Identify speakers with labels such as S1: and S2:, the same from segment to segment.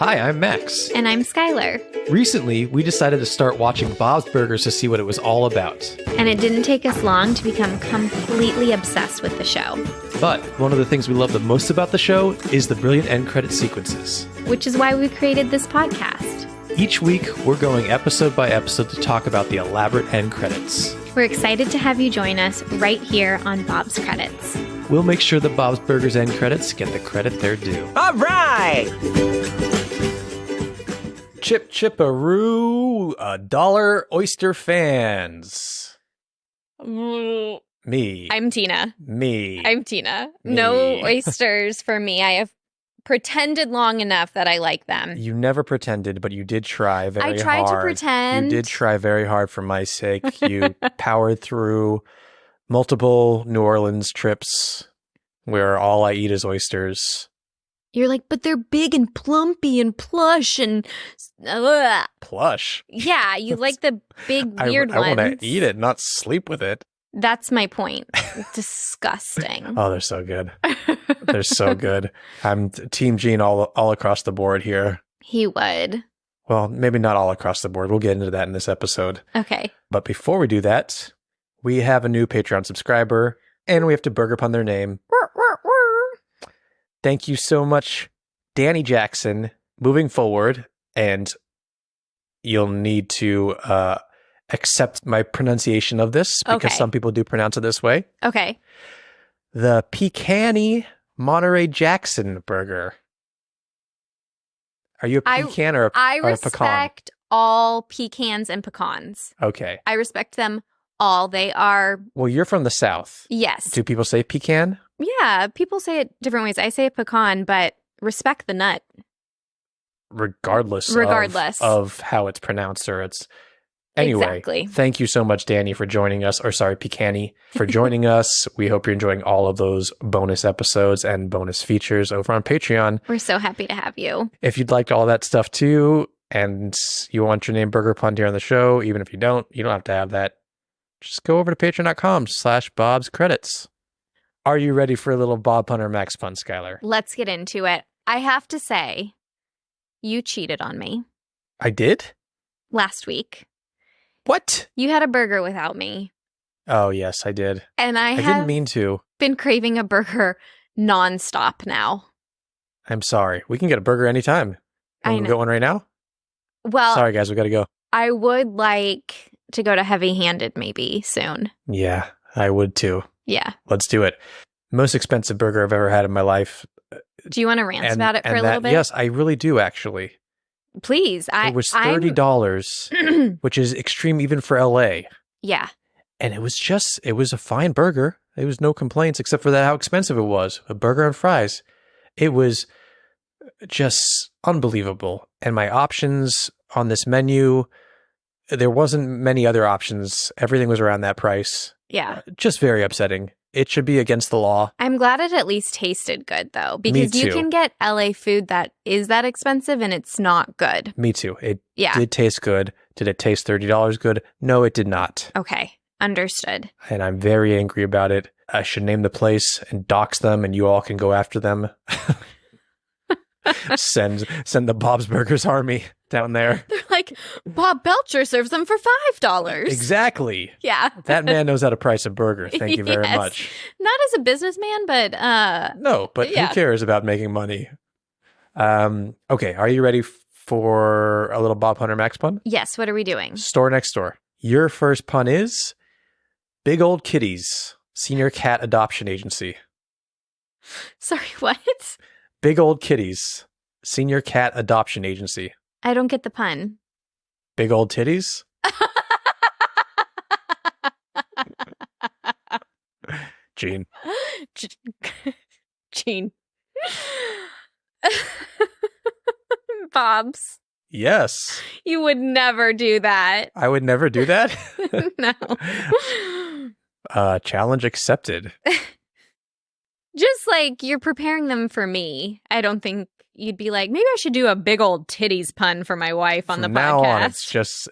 S1: Hi, I'm Max.
S2: And I'm Skylar.
S1: Recently, we decided to start watching Bob's Burgers to see what it was all about.
S2: And it didn't take us long to become completely obsessed with the show.
S1: But one of the things we love the most about the show is the brilliant end credit sequences.
S2: Which is why we created this podcast.
S1: Each week, we're going episode by episode to talk about the elaborate end credits.
S2: We're excited to have you join us right here on Bob's Credits.
S1: We'll make sure the Bob's Burgers end credits get the credit they're due.
S3: All right!
S1: Chip chipperoo, $1 oyster fans. Me.
S2: I'm Tina.
S1: Me.
S2: I'm Tina.
S1: Me.
S2: No oysters for me. I have pretended long enough that I like them.
S1: You never pretended, but you did try very hard.
S2: I tried to pretend.
S1: You did try very hard for my sake. You powered through multiple New Orleans trips where all I eat is oysters.
S2: You're like, but they're big and plumpy and plush and... Ugh.
S1: Plush?
S2: Yeah, you like the big weird ones.
S1: I want to eat it, not sleep with it.
S2: That's my point. Disgusting.
S1: Oh, they're so good. They're so good. I'm Team Gene all across the board here.
S2: He would.
S1: Well, maybe not all across the board. We'll get into that in this episode.
S2: Okay.
S1: But before we do that, we have a new Patreon subscriber, and we have to burger pun their name. Thank you so much, Danny Jackson. Moving forward, and you'll need to accept my pronunciation of this because some people do pronounce it this way.
S2: Okay.
S1: The Pecan-y Monterey Jackson burger. Are you a pecan or a pecan?
S2: I respect all pecans and pecans.
S1: Okay.
S2: I respect them all. They are...
S1: Well, you're from the South.
S2: Yes.
S1: Do people say pecan?
S2: Yeah, people say it different ways. I say pecan, but respect the nut.
S1: Regardless of how it's pronounced or it's... Anyway,
S2: exactly.
S1: Thank you so much, Danny, for joining us. Or sorry, Pecan-y, for joining us. We hope you're enjoying all of those bonus episodes and bonus features over on Patreon.
S2: We're so happy to have you.
S1: If you'd like all that stuff too, and you want your name burger punned here on the show, even if you don't have to have that. Just go over to patreon.com/BobsCredits. Are you ready for a little Bob pun or Max pun, Skylar?
S2: Let's get into it. I have to say, you cheated on me.
S1: I did?
S2: Last week.
S1: What?
S2: You had a burger without me.
S1: Oh, yes, I did.
S2: And I
S1: didn't mean to.
S2: Been craving a burger nonstop now.
S1: I'm sorry. We can get a burger anytime.
S2: I
S1: Can we
S2: know.
S1: get one right now?
S2: Well,
S1: sorry, guys. We got to go.
S2: I would like to go to heavy-handed maybe soon.
S1: Yeah, I would too.
S2: Yeah.
S1: Let's do it. Most expensive burger I've ever had in my life.
S2: Do you want to rant about it for a little bit?
S1: Yes, I really do, actually.
S2: Please.
S1: It was $30, which is extreme even for LA.
S2: Yeah.
S1: And it was a fine burger. There was no complaints except for how expensive it was. A burger and fries. It was just unbelievable. And my options on this menu, there wasn't many other options. Everything was around that price.
S2: Yeah.
S1: Just very upsetting. It should be against the law.
S2: I'm glad it at least tasted good, though, because you can get LA food that is that expensive and it's not good.
S1: Me too. It did taste good. Did it taste $30 good? No, it did not.
S2: Okay. Understood.
S1: And I'm very angry about it. I should name the place and dox them, and you all can go after them. Send the Bob's Burgers army down there.
S2: They're like, Bob Belcher serves them for $5.
S1: Exactly.
S2: Yeah.
S1: That man knows how to price a burger. Thank you very much.
S2: Not as a businessman, but
S1: no, but who cares about making money? Okay, are you ready for a little Bob Hunter Max pun?
S2: Yes, what are we doing?
S1: Store next door. Your first pun is Big Old Kitties, Senior Cat Adoption Agency.
S2: Sorry, what?
S1: Big Old Kitties, Senior Cat Adoption Agency.
S2: I don't get the pun.
S1: Big old titties? Gene.
S2: Gene. Bob's.
S1: Yes.
S2: You would never do that.
S1: I would never do that?
S2: No.
S1: Challenge accepted.
S2: Just like you're preparing them for me. I don't think you'd be like, maybe I should do a big old titties pun for my wife on the podcast.
S1: Now on, it's just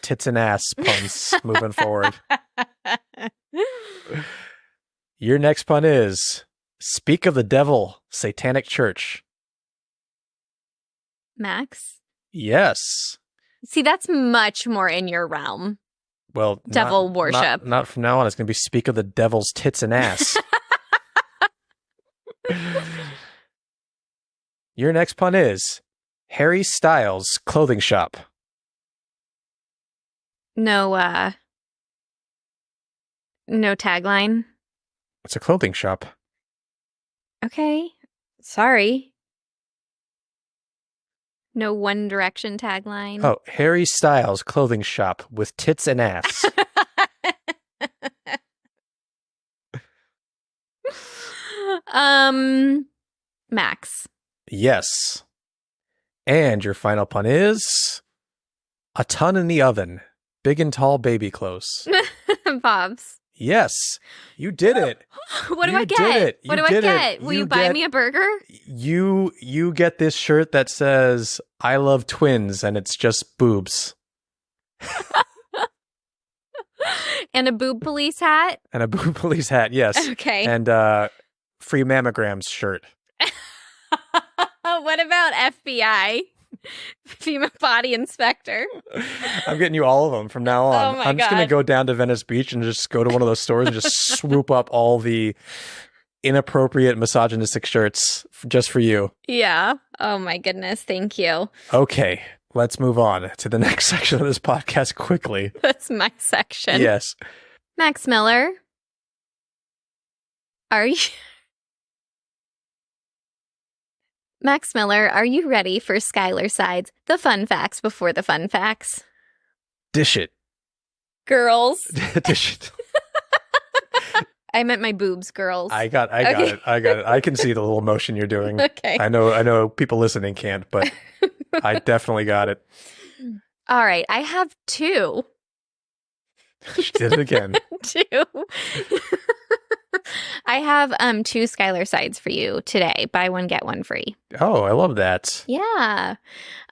S1: tits and ass puns moving forward. Your next pun is Speak of the Devil, Satanic Church.
S2: Max?
S1: Yes.
S2: See, that's much more in your realm.
S1: Well,
S2: Devil worship.
S1: Not from now on. It's going to be speak of the devil's tits and ass. Your next pun is Harry Styles clothing shop.
S2: No tagline.
S1: It's a clothing shop.
S2: Okay. Sorry. No One Direction tagline.
S1: Oh, Harry Styles clothing shop with tits and ass.
S2: Max.
S1: Yes. And your final pun is a ton in the oven. Big and tall baby clothes.
S2: Bob's.
S1: Yes. You did it.
S2: What do
S1: You
S2: I
S1: did
S2: get?
S1: it.
S2: What
S1: You
S2: do I
S1: did
S2: get?
S1: it.
S2: Will
S1: You
S2: you buy
S1: get-
S2: me a burger?
S1: You get this shirt that says I love twins and it's just boobs.
S2: And a boob police hat?
S1: And a boob police hat, yes.
S2: Okay.
S1: And free mammograms shirt.
S2: What about FBI? Female body inspector.
S1: I'm getting you all of them from now on.
S2: Oh my
S1: I'm just going to
S2: God.
S1: go down to Venice Beach and just go to one of those stores and just swoop up all the inappropriate misogynistic shirts just for you.
S2: Yeah. Oh my goodness. Thank you.
S1: Okay, let's move on to the next section of this podcast quickly.
S2: That's my section.
S1: Yes.
S2: Max Miller. Are you Max Miller, are you ready for Skylar Sides, the fun facts before the fun facts?
S1: Dish it.
S2: Girls.
S1: Dish it.
S2: I meant my boobs, girls.
S1: I got
S2: Okay.
S1: it. I got it. I can see the little motion you're doing.
S2: Okay.
S1: I know people listening can't, but I definitely got it.
S2: All right. I have two.
S1: She did it again.
S2: Two. I have two Skylar Sides for you today. Buy one, get one free.
S1: Oh, I love that.
S2: Yeah.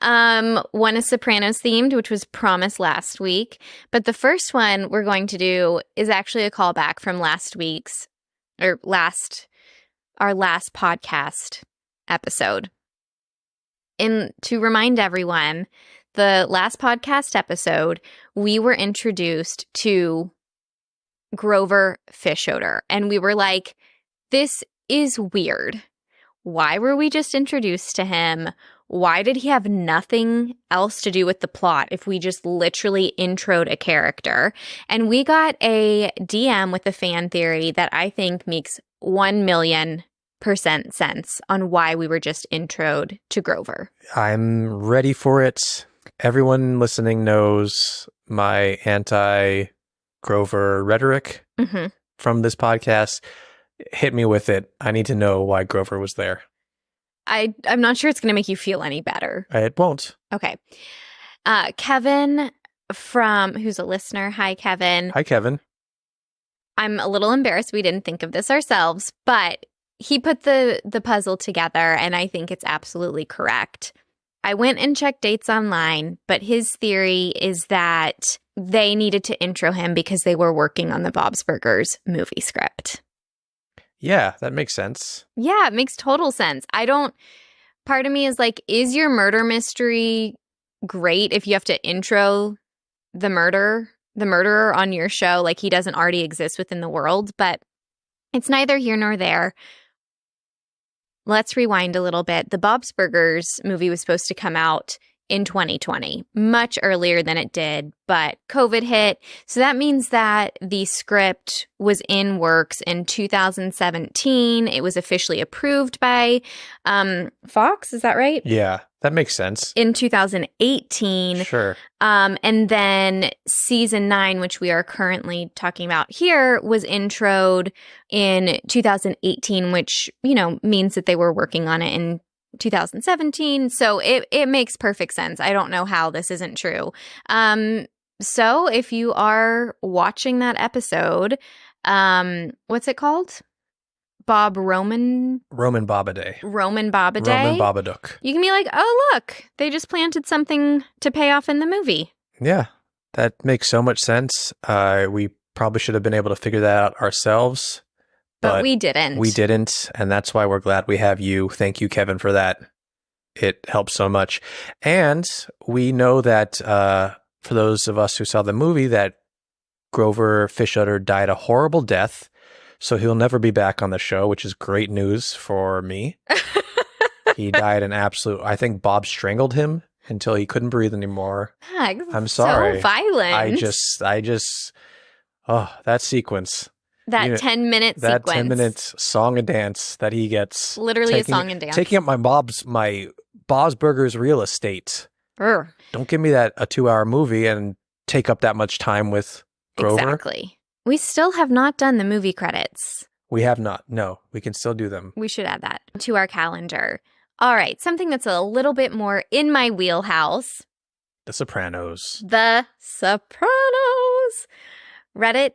S2: One is Sopranos themed, which was promised last week. But the first one we're going to do is actually a callback from our last podcast episode. And to remind everyone, the last podcast episode, we were introduced to Grover Fishoder. And we were like, this is weird. Why were we just introduced to him? Why did he have nothing else to do with the plot if we just literally introed a character? And we got a DM with a fan theory that I think makes 1,000,000% sense on why we were just introed to Grover.
S1: I'm ready for it. Everyone listening knows my anti-Grover rhetoric
S2: Mm-hmm.
S1: from this podcast. Hit me with it. I need to know why Grover was there.
S2: I'm not sure it's going to make you feel any better.
S1: It won't.
S2: Okay. Kevin who's a listener. Hi, Kevin.
S1: Hi, Kevin.
S2: I'm a little embarrassed we didn't think of this ourselves, but he put the puzzle together, and I think it's absolutely correct. I went and checked dates online, but his theory is that they needed to intro him because they were working on the Bob's Burgers movie script.
S1: Yeah, that makes sense.
S2: Yeah, it makes total sense. Part of me is like, is your murder mystery great if you have to intro the murderer on your show like he doesn't already exist within the world? But it's neither here nor there. Let's rewind a little bit. The Bob's Burgers movie was supposed to come out in 2020, much earlier than it did, but COVID hit. So that means that the script was in works in 2017. It was officially approved by Fox, is that right?
S1: Yeah, that makes sense.
S2: In 2018.
S1: Sure.
S2: And then season 9, which we are currently talking about here, was introed in 2018, which, means that they were working on it in 2017. So it makes perfect sense. I don't know how this isn't true. So if you are watching that episode, what's it called?
S1: Roman Bobaday.
S2: Roman Bobaday.
S1: Roman Babadook.
S2: You can be like, oh, look, they just planted something to pay off in the movie.
S1: Yeah, that makes so much sense. We probably should have been able to figure that out ourselves.
S2: But we didn't.
S1: We didn't, and that's why we're glad we have you. Thank you, Kevin, for that. it helps so much. And we know that for those of us who saw the movie, that Grover Fishudder died a horrible death. So he'll never be back on the show, which is great news for me. He died an absolute, I think Bob strangled him until he couldn't breathe anymore. I'm sorry.
S2: So violent.
S1: I just, oh, that sequence.
S2: That 10-minute
S1: that
S2: sequence.
S1: 10-minute song and dance that he gets.
S2: Literally a song and dance.
S1: Taking up my Bob's Burgers real estate.
S2: Urgh.
S1: Don't give me a 2-hour movie and take up that much time with Grover.
S2: Exactly. We still have not done the movie credits.
S1: We have not. No, we can still do them.
S2: We should add that to our calendar. All right, something that's a little bit more in my wheelhouse.
S1: The Sopranos.
S2: The Sopranos. Reddit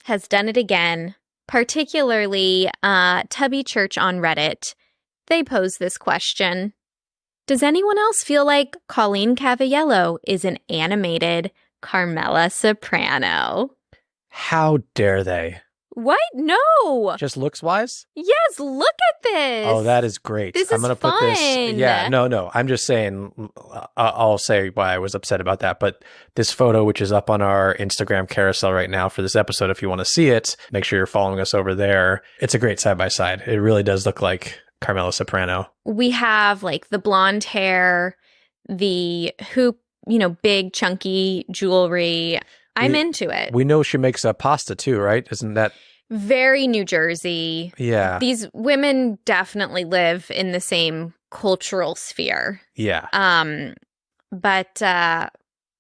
S2: has done it again, particularly Tubby Church on Reddit. They pose this question. Does anyone else feel like Colleen Cavallello is an animated Carmela Soprano?
S1: How dare they?
S2: What? No.
S1: Just looks-wise?
S2: Yes, look at this.
S1: Oh, that is great.
S2: This
S1: I'm gonna
S2: is fun.
S1: put this. Yeah, no. I'm just saying. I'll say why I was upset about that. But this photo, which is up on our Instagram carousel right now for this episode, if you want to see it, make sure you're following us over there. It's a great side by side. It really does look like Carmela Soprano.
S2: We have like the blonde hair, the hoop, big chunky jewelry. I'm into it.
S1: We know she makes a pasta too, right? Isn't that
S2: very New Jersey?
S1: Yeah.
S2: These women definitely live in the same cultural sphere.
S1: Yeah.
S2: But I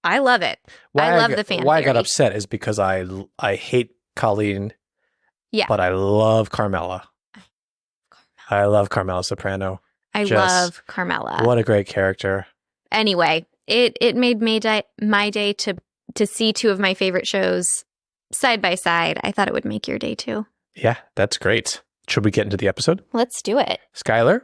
S2: love it. I love the fan
S1: Why
S2: theory.
S1: I got upset is because I hate Colleen.
S2: Yeah.
S1: But I love Carmela. I love Carmela Soprano.
S2: I love Carmela.
S1: What a great character.
S2: Anyway, it made my day to see two of my favorite shows side by side. I thought it would make your day too.
S1: Yeah, that's great. Should we get into the episode?
S2: Let's do it.
S1: Skylar,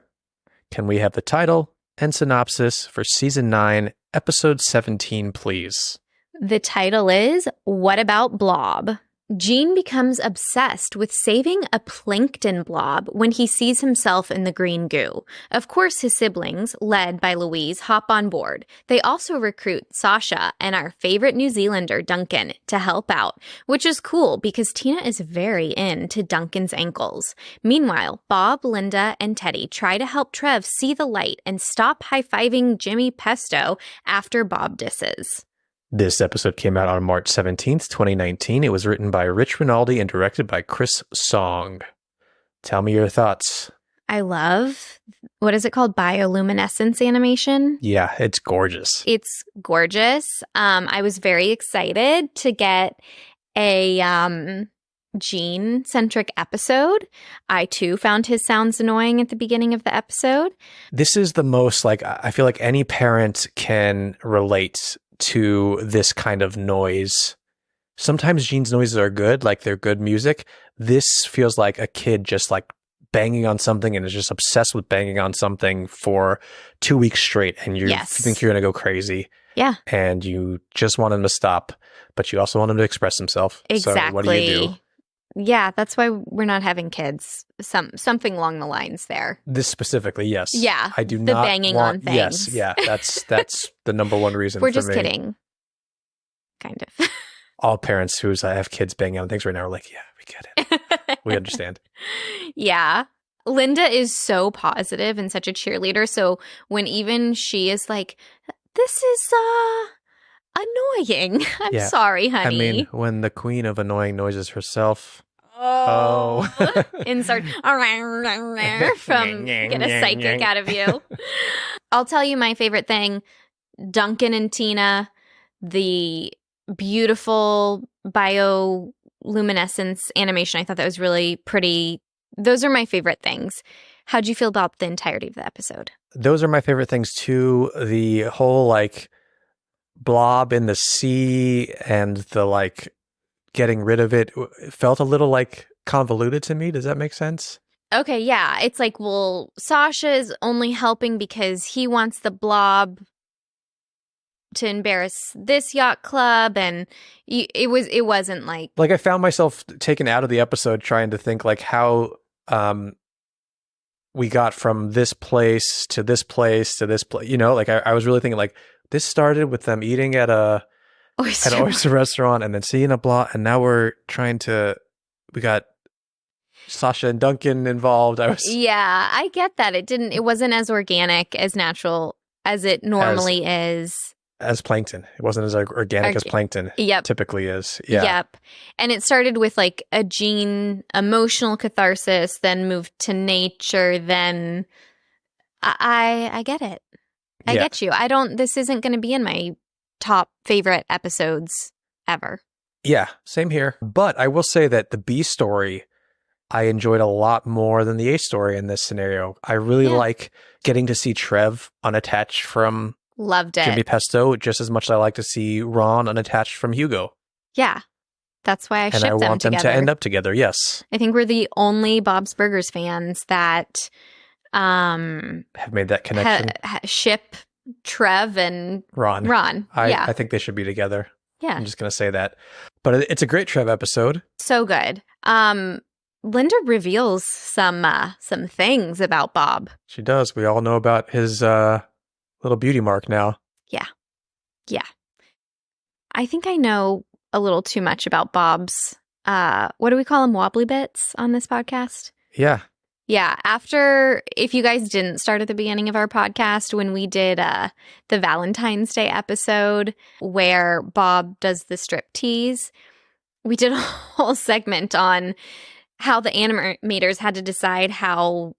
S1: can we have the title and synopsis for Season 9, Episode 17, please?
S2: The title is What About Blob? Gene becomes obsessed with saving a plankton blob when he sees himself in the green goo. Of course, his siblings, led by Louise, hop on board. They also recruit Sasha and our favorite New Zealander, Duncan, to help out, which is cool because Tina is very into Duncan's ankles. Meanwhile, Bob, Linda, and Teddy try to help Trev see the light and stop high-fiving Jimmy Pesto after Bob disses.
S1: This episode came out on March 17th, 2019. It was written by Rich Rinaldi and directed by Chris Song. Tell me your thoughts.
S2: I love, what is it called? Bioluminescence animation?
S1: Yeah, it's gorgeous.
S2: It's gorgeous. I was very excited to get a Gene-centric episode. I, too, found his sounds annoying at the beginning of the episode.
S1: This is the most, I feel like any parent can relate to this kind of noise. Sometimes Gene's noises are good, like they're good music. This feels like a kid just banging on something and is just obsessed with banging on something for 2 weeks straight, and you think you're going to go crazy.
S2: Yeah.
S1: And you just want him to stop, but you also want him to express himself.
S2: Exactly.
S1: So what do you do?
S2: Yeah, that's why we're not having kids. Something along the lines there.
S1: This specifically, yes.
S2: Yeah.
S1: I do
S2: the
S1: not
S2: banging
S1: want,
S2: on things.
S1: Yes, yeah. That's the number one reason
S2: We're
S1: for
S2: just
S1: me.
S2: kidding. Kind of.
S1: All parents who have kids banging on things right now are like, yeah, we get it. We understand.
S2: Yeah. Linda is so positive and such a cheerleader. So when even she is like, this is annoying. I'm sorry, honey.
S1: I mean, when the queen of annoying noises herself.
S2: Oh. Insert from get a psychic out of you. I'll tell you my favorite thing. Duncan and Tina, the beautiful bioluminescence animation. I thought that was really pretty. Those are my favorite things. How'd you feel about the entirety of the episode?
S1: Those are my favorite things too. The whole blob in the sea and the getting rid of it felt a little convoluted to me. Does that make sense?
S2: Okay, yeah. It's well, Sasha is only helping because he wants the blob to embarrass this yacht club, and it wasn't
S1: I found myself taken out of the episode trying to think how we got from this place to this place to this place. You know, like I was really thinking like this started with them eating at an oyster restaurant and then seeing a blot, and now we got Sasha and Duncan involved.
S2: Yeah, I get that. It wasn't as organic, as natural as it normally is.
S1: As plankton. It wasn't as organic as plankton typically is. Yeah.
S2: Yep. And it started with like a Jean emotional catharsis, then moved to nature, then I get it. I get you. This isn't going to be in my top favorite episodes ever.
S1: Yeah, same here. But I will say that the B story I enjoyed a lot more than the A story in this scenario. I really like getting to see Trev unattached from
S2: Loved it.
S1: Jimmy Pesto just as much as I like to see Ron unattached from Hugo.
S2: Yeah. That's why I ship them together. And I want them to
S1: end up together, yes.
S2: I think we're the only Bob's Burgers fans that
S1: have made that connection.
S2: Ship Trev and Ron.
S1: I think they should be together.
S2: Yeah.
S1: I'm just going to say that. But it's a great Trev episode.
S2: So good. Linda reveals some things about Bob.
S1: She does. We all know about his little beauty mark now.
S2: Yeah. Yeah. I think I know a little too much about Bob's, what do we call them? Wobbly bits on this podcast?
S1: Yeah.
S2: Yeah. If you guys didn't start at the beginning of our podcast, when we did the Valentine's Day episode where Bob does the strip tease, we did a whole segment on how the animators had to decide how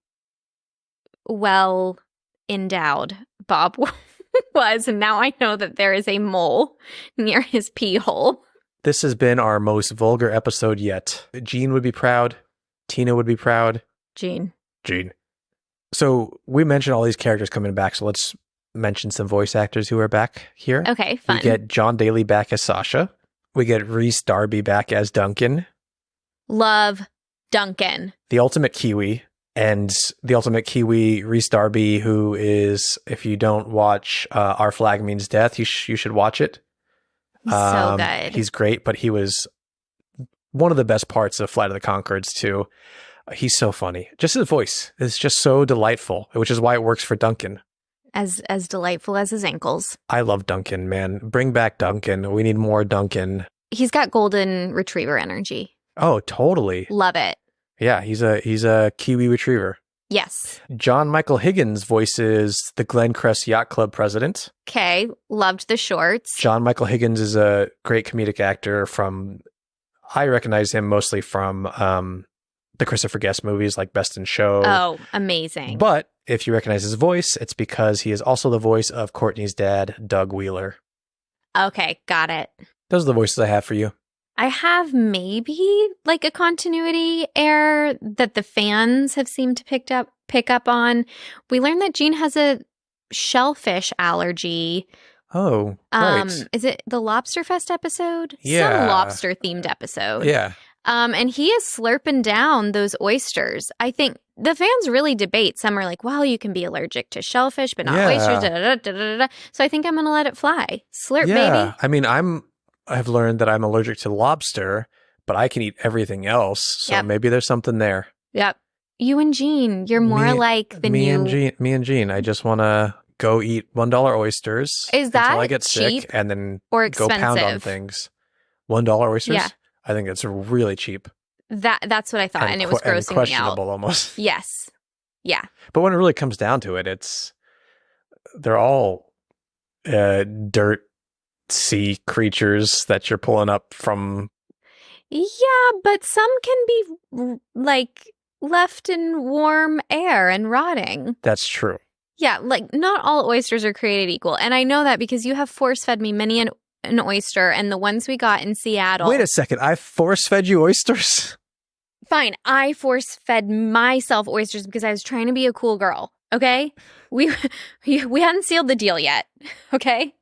S2: well endowed Bob was. And now I know that there is a mole near his pee hole.
S1: This has been our most vulgar episode yet. Jean would be proud. Tina would be proud.
S2: Jean.
S1: So we mentioned all these characters coming back, so let's mention some voice actors who are back here.
S2: Okay, fun.
S1: We get John Daly back as Sasha. We get Rhys Darby back as Duncan.
S2: Love Duncan.
S1: The ultimate Kiwi. And the ultimate Kiwi, Rhys Darby, who is, if you don't watch Our Flag Means Death, you should watch it.
S2: He's so good.
S1: He's great, but he was one of the best parts of Flight of the Conchords, too. He's so funny. Just his voice is just so delightful, which is why it works for Duncan.
S2: As delightful as his ankles.
S1: I love Duncan, man. Bring back Duncan. We need more Duncan.
S2: He's got golden retriever energy.
S1: Oh, totally.
S2: Love it.
S1: Yeah, he's a Kiwi retriever.
S2: Yes.
S1: John Michael Higgins voices the Glencrest Yacht Club president.
S2: Okay, loved the shorts.
S1: John Michael Higgins is a great comedic actor I recognize him mostly from the Christopher Guest movies like Best in Show.
S2: Oh, amazing.
S1: But if you recognize his voice, it's because he is also the voice of Courtney's dad, Doug Wheeler.
S2: Okay, got it.
S1: Those are the voices I have for you.
S2: I have maybe like a continuity error that the fans have seemed to pick up on. We learned that Jean has a shellfish allergy.
S1: Oh, right.
S2: Is it the Lobster Fest episode?
S1: Yeah.
S2: Some lobster themed episode.
S1: Yeah.
S2: And he is slurping down those oysters. I think the fans really debate. Some are like, well, you can be allergic to shellfish, but not oysters. Da, da, da, da, da. So I think I'm going to let it fly. Slurp, baby.
S1: I mean, I've learned that I'm allergic to lobster, but I can eat everything else. So maybe there's something there.
S2: Yep. You and Jean, you're more like the new...
S1: Me and Jean, I just want to go eat $1 oysters
S2: until
S1: I get
S2: cheap
S1: sick and then
S2: or
S1: go pound on things. $1 oysters? Yeah. I think it's really cheap.
S2: That's what I thought, and it was grossing me out.
S1: Questionable almost.
S2: Yes. Yeah.
S1: But when it really comes down to it, they're all dirt sea creatures that you're pulling up from.
S2: Yeah, but some can be like left in warm air and rotting.
S1: That's true.
S2: Yeah, like not all oysters are created equal. And I know that because you have force-fed me many an oyster, and the ones we got in Seattle.
S1: Wait a second, I force-fed you oysters?
S2: Fine, I force-fed myself oysters because I was trying to be a cool girl, okay? We hadn't sealed the deal yet, okay?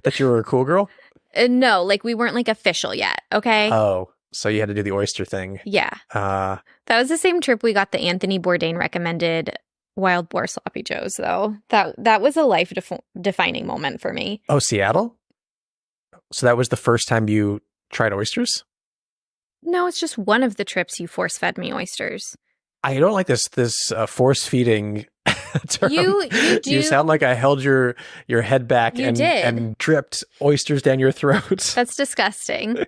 S1: That you were a cool girl?
S2: No, like we weren't like official yet, okay?
S1: Oh, so you had to do the oyster thing.
S2: Yeah. That was the same trip we got the Anthony Bourdain recommended Wild Boar Sloppy Joes, though. That was a life-defining moment for me.
S1: Oh, Seattle? So that was the first time you tried oysters?
S2: No, it's just one of the trips you force-fed me oysters.
S1: I don't like this force feeding term.
S2: You do.
S1: You sound like I held your head back and dripped oysters down your throat.
S2: That's disgusting.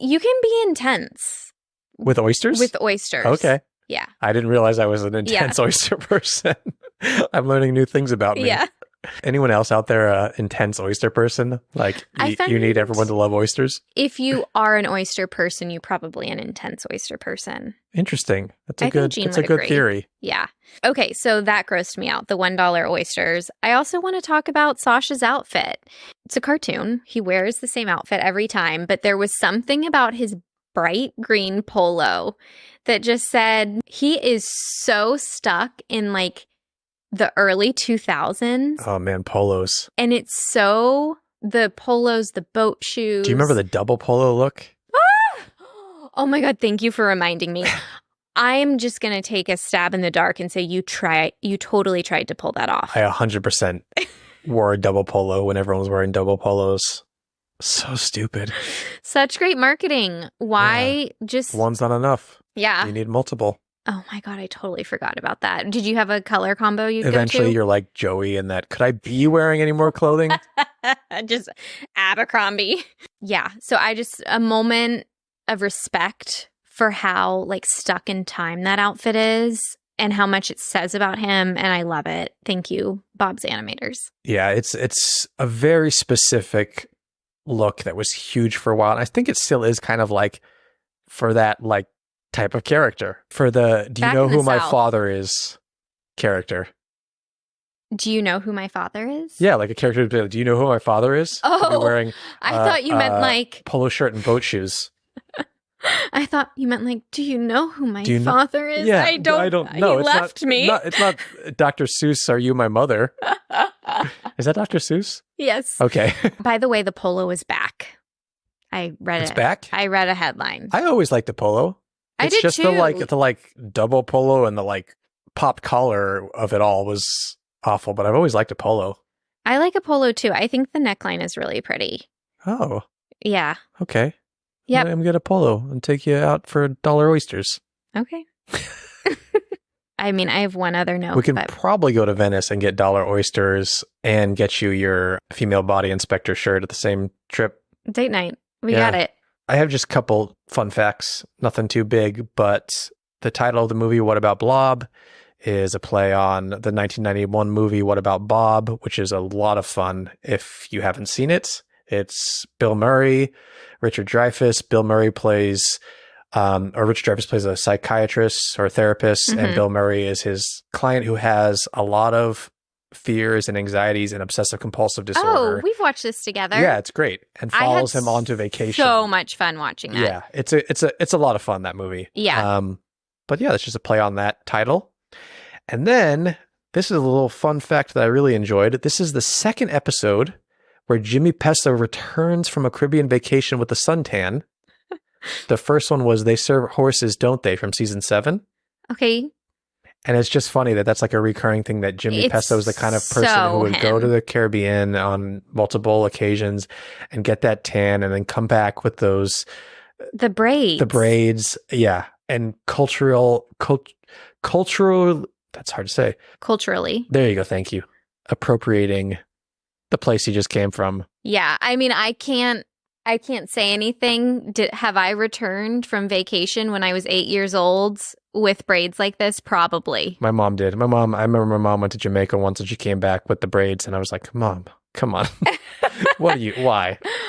S2: You can be intense.
S1: With oysters?
S2: With oysters.
S1: Okay.
S2: Yeah.
S1: I didn't realize I was an intense oyster person. I'm learning new things about me.
S2: Yeah.
S1: Anyone else out there intense oyster person? Like, you need everyone to love oysters?
S2: If you are an oyster person, you're probably an intense oyster person.
S1: Interesting. That's a good theory.
S2: Yeah. Okay, so that grossed me out, the $1 oysters. I also want to talk about Sasha's outfit. It's a cartoon. He wears the same outfit every time, but there was something about his bright green polo that just said he is so stuck in like the early 2000s.
S1: Oh man, polos.
S2: And it's so, the polos, the boat shoes.
S1: Do you remember the double polo look?
S2: Oh my God, thank you for reminding me. I'm just going to take a stab in the dark and say you totally tried to pull that off.
S1: I 100% wore a double polo when everyone was wearing double polos. So stupid.
S2: Such great marketing. Why just...
S1: One's not enough.
S2: Yeah.
S1: You need multiple.
S2: Oh my God, I totally forgot about that. Did you have a color combo you'd
S1: Eventually,
S2: go to?
S1: you're like Joey in that, could I be wearing any more clothing?
S2: Just Abercrombie. Yeah. So a moment of respect for how like stuck in time that outfit is and how much it says about him. And I love it. Thank you, Bob's Animators.
S1: Yeah, it's a very specific look that was huge for a while. And I think it still is kind of like for that like type of character. For the do you know who my father is character.
S2: Do you know who my father is?
S1: Yeah, like a character. Do you know who my father is?
S2: Oh,
S1: wearing,
S2: I thought you meant like
S1: polo shirt and boat shoes.
S2: I thought you meant like, do you know who my father is?
S1: Yeah,
S2: I don't know. He left me.
S1: It's not Dr. Seuss, Are You My Mother? Is that Dr. Seuss?
S2: Yes.
S1: Okay.
S2: By the way, the polo is back. I read
S1: It's back?
S2: I read a headline.
S1: I always liked the polo. It's
S2: I did
S1: just
S2: too.
S1: the like double polo and the like popped collar of it all was awful, but I've always liked a polo.
S2: I like a polo too. I think the neckline is really pretty.
S1: Oh.
S2: Yeah.
S1: Okay.
S2: Yeah.
S1: I'm gonna get a polo and take you out for $1 oysters.
S2: Okay. I mean, I have one other note.
S1: We can probably go to Venice and get $1 oysters and get you your female body inspector shirt at the same trip.
S2: Date night. We got it.
S1: I have just a couple fun facts, nothing too big, but the title of the movie, What About Blob, is a play on the 1991 movie, What About Bob, which is a lot of fun if you haven't seen it. It's Bill Murray, Richard Dreyfuss. Bill Murray plays, or Richard Dreyfuss plays a psychiatrist or a therapist, and Bill Murray is his client who has a lot of fears and anxieties and obsessive compulsive disorder.
S2: Oh, we've watched this together.
S1: Yeah, it's great, and follows him onto vacation.
S2: So much fun watching that.
S1: Yeah, it's a lot of fun, that movie.
S2: Yeah.
S1: But yeah, that's just a play on that title. And then this is a little fun fact that I really enjoyed. This is the second episode where Jimmy Pesto returns from a Caribbean vacation with a suntan. The first one was They Serve Horses, Don't They? From season 7.
S2: Okay.
S1: And it's just funny that that's like a recurring thing, that Jimmy Pesto is the kind of person who would go to the Caribbean on multiple occasions and get that tan and then come back with those...
S2: The braids.
S1: Yeah. And cultural, that's hard to say.
S2: Culturally.
S1: There you go. Thank you. Appropriating the place he just came from.
S2: Yeah. I mean, I can't say anything. Have I returned from vacation when I was 8 years old with braids like this? Probably.
S1: My mom did. I remember my mom went to Jamaica once and she came back with the braids and I was like, Mom, come on. Why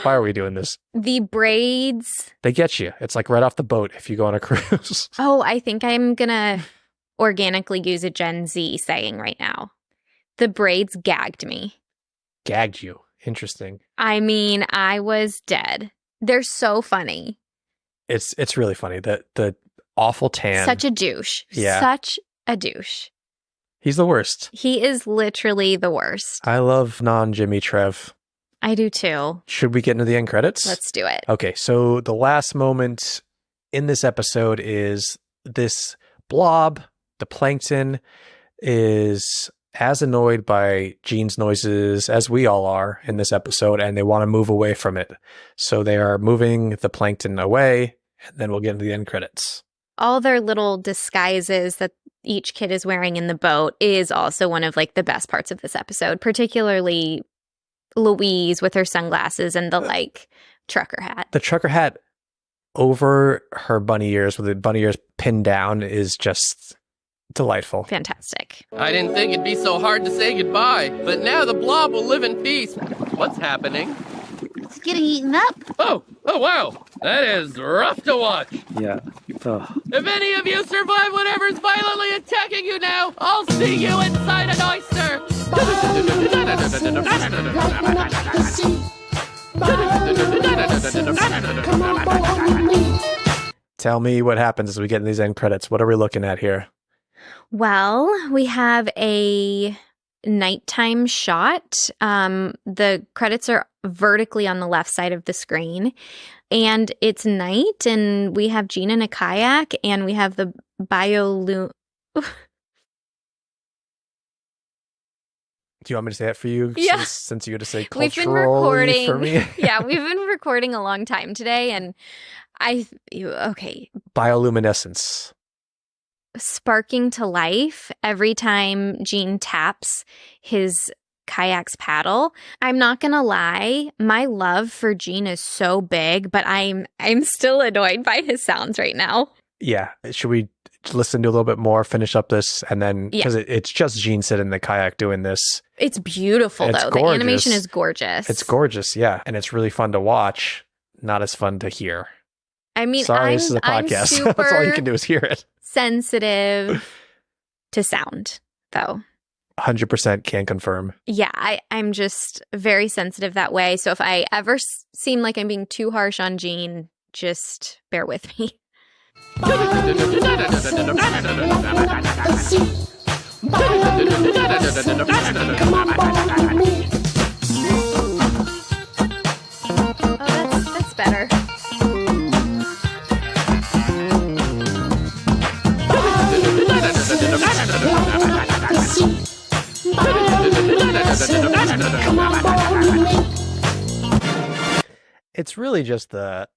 S1: are we doing this?
S2: The braids.
S1: They get you. It's like right off the boat if you go on a cruise.
S2: Oh, I think I'm going to organically use a Gen Z saying right now. The braids gagged me.
S1: Gagged you. Interesting.
S2: I mean, I was dead. They're so funny.
S1: It's really funny. The awful tan.
S2: Such a douche.
S1: Yeah.
S2: Such a douche.
S1: He's the worst.
S2: He is literally the worst.
S1: I love non-Jimmy Trev.
S2: I do too.
S1: Should we get into the end credits?
S2: Let's do it.
S1: Okay, so the last moment in this episode is this blob, the plankton, is as annoyed by Gene's noises as we all are in this episode, and they want to move away from it. So they are moving the plankton away, and then we'll get into the end credits.
S2: all their little disguises that each kid is wearing in the boat is also one of like the best parts of this episode, particularly Louise with her sunglasses and the like trucker hat.
S1: The trucker hat over her bunny ears with the bunny ears pinned down is just delightful.
S2: Fantastic.
S3: I didn't think it'd be so hard to say goodbye, but now the blob will live in peace. What's happening?
S4: It's getting eaten up.
S3: Oh wow. That is rough to watch.
S5: Yeah.
S3: If any of you survive whatever's violently attacking you now, I'll see you inside an oyster.
S1: Tell me what happens as we get in these end credits. What are we looking at here?
S2: Well, we have a nighttime shot. The credits are vertically on the left side of the screen. And it's night, and we have Jean in a kayak, and we have the
S1: Do you want me to say it for you?
S2: Yeah.
S1: Since you had to say
S2: We've been
S1: culturally for me.
S2: Yeah, we've been recording a long time today, and okay.
S1: Bioluminescence.
S2: Sparking to life every time Jean taps his kayak's paddle. I'm not gonna lie, my love for Jean is so big, but I'm still annoyed by his sounds right now.
S1: Yeah. Should we listen to a little bit more, finish up this, and then because it's just Jean sitting in the kayak doing this.
S2: It's beautiful
S1: It's
S2: though.
S1: gorgeous.
S2: The animation is gorgeous.
S1: It's gorgeous, yeah, and it's really fun to watch. Not as fun to hear.
S2: I mean,
S1: Sorry, this is a
S2: I'm
S1: podcast.
S2: super
S1: That's all you can do is hear it.
S2: sensitive to sound, though.
S1: 100% can confirm.
S2: Yeah, I'm just very sensitive that way. So if I ever seem like I'm being too harsh on Jean, just bear with me. Oh, that's better.
S1: It's really just the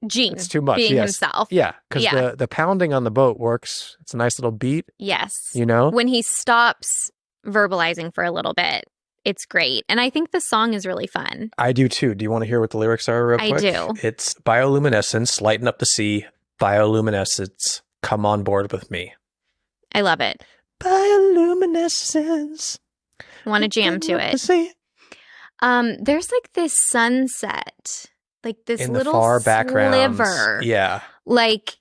S2: Jean
S1: it's too much.
S2: being
S1: Yes.
S2: himself.
S1: Yeah, because
S2: Yeah.
S1: the pounding on the boat works. It's a nice little beat,
S2: Yes.
S1: you know?
S2: When he stops verbalizing for a little bit, it's great. And I think the song is really fun.
S1: I do too. Do you want to hear what the lyrics are real
S2: I
S1: quick?
S2: do.
S1: It's bioluminescence, lighten up the sea. Bioluminescence, come on board with me.
S2: I love it.
S1: Bioluminescence.
S2: Want to jam to it.
S1: See?
S2: There's like this sunset, like this
S1: In the
S2: little
S1: far background.
S2: sliver.
S1: Yeah.
S2: Like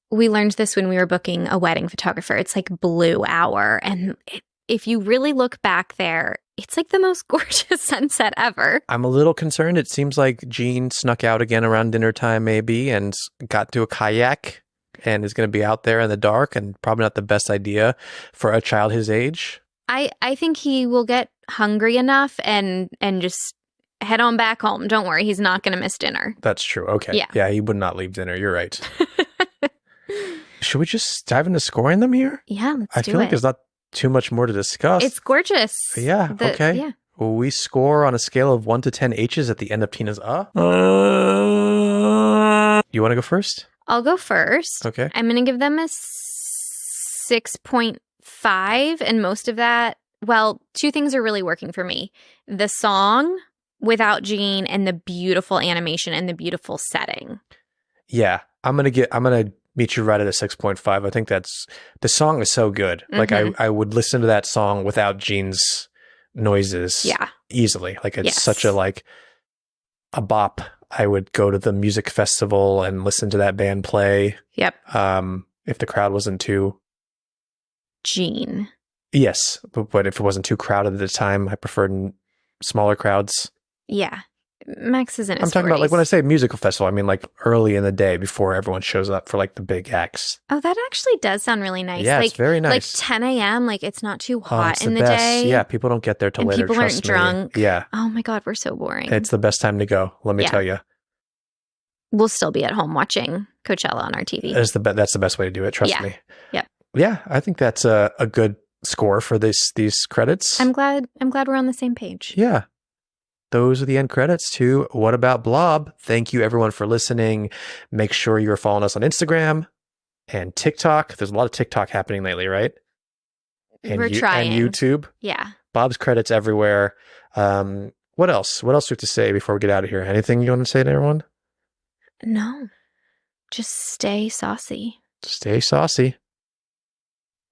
S2: we learned this when we were booking a wedding photographer. It's like blue hour. And if you really look back there, it's like the most gorgeous sunset ever.
S1: I'm a little concerned. It seems like Jean snuck out again around dinner time maybe and got to a kayak and is going to be out there in the dark and probably not the best idea for a child his age.
S2: I think he will get hungry enough and just head on back home. Don't worry, he's not going to miss dinner.
S1: That's true. Okay.
S2: Yeah.
S1: He would not leave dinner. You're right. Should we just dive into scoring them here?
S2: Yeah, let's
S1: I
S2: do
S1: feel
S2: it.
S1: like there's not too much more to discuss.
S2: It's gorgeous.
S1: Yeah. Okay.
S2: Yeah.
S1: Well, we score on a scale of 1 to 10 H's at the end of Tina's You want to go first?
S2: I'll go first.
S1: Okay.
S2: I'm going to give them a 6.5, and most of that, well, two things are really working for me. The song without Jean and the beautiful animation and the beautiful setting.
S1: Yeah. I'm gonna meet you right at a 6.5. I think the song is so good. Like I would listen to that song without Jean's noises easily. Like it's such a bop. I would go to the music festival and listen to that band play.
S2: Yep.
S1: If the crowd wasn't too
S2: Jean.
S1: Yes, but if it wasn't too crowded at the time, I preferred smaller crowds.
S2: Yeah. Max is in his
S1: I'm talking
S2: 40s.
S1: about like when I say musical festival, I mean like early in the day before everyone shows up for like the big acts.
S2: Oh, that actually does sound really nice.
S1: Yeah,
S2: like,
S1: it's very nice.
S2: Like 10 a.m., like it's not too
S1: It's
S2: hot in the
S1: best.
S2: day.
S1: Yeah, people don't get there till
S2: and
S1: later.
S2: people aren't
S1: trust me.
S2: drunk.
S1: Yeah.
S2: Oh my God, we're so boring.
S1: It's the best time to go, let me tell you.
S2: We'll still be at home watching Coachella on our TV.
S1: That's the best way to do it, trust me.
S2: Yep.
S1: Yeah, I think that's a good score for these credits.
S2: I'm glad we're on the same page.
S1: Yeah. those are the end credits to What About Blob. Thank you, everyone, for listening. Make sure you're following us on Instagram and TikTok. There's a lot of TikTok happening lately, right?
S2: We're trying.
S1: And YouTube.
S2: Yeah.
S1: Bob's credits everywhere. What else? What else do we have to say before we get out of here? Anything you want to say to everyone?
S2: No. Just stay saucy.
S1: Stay saucy.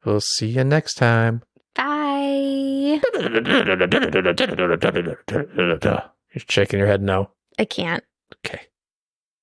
S1: We'll see you next time.
S2: Bye.
S1: You're shaking your head no.
S2: I can't.
S1: Okay.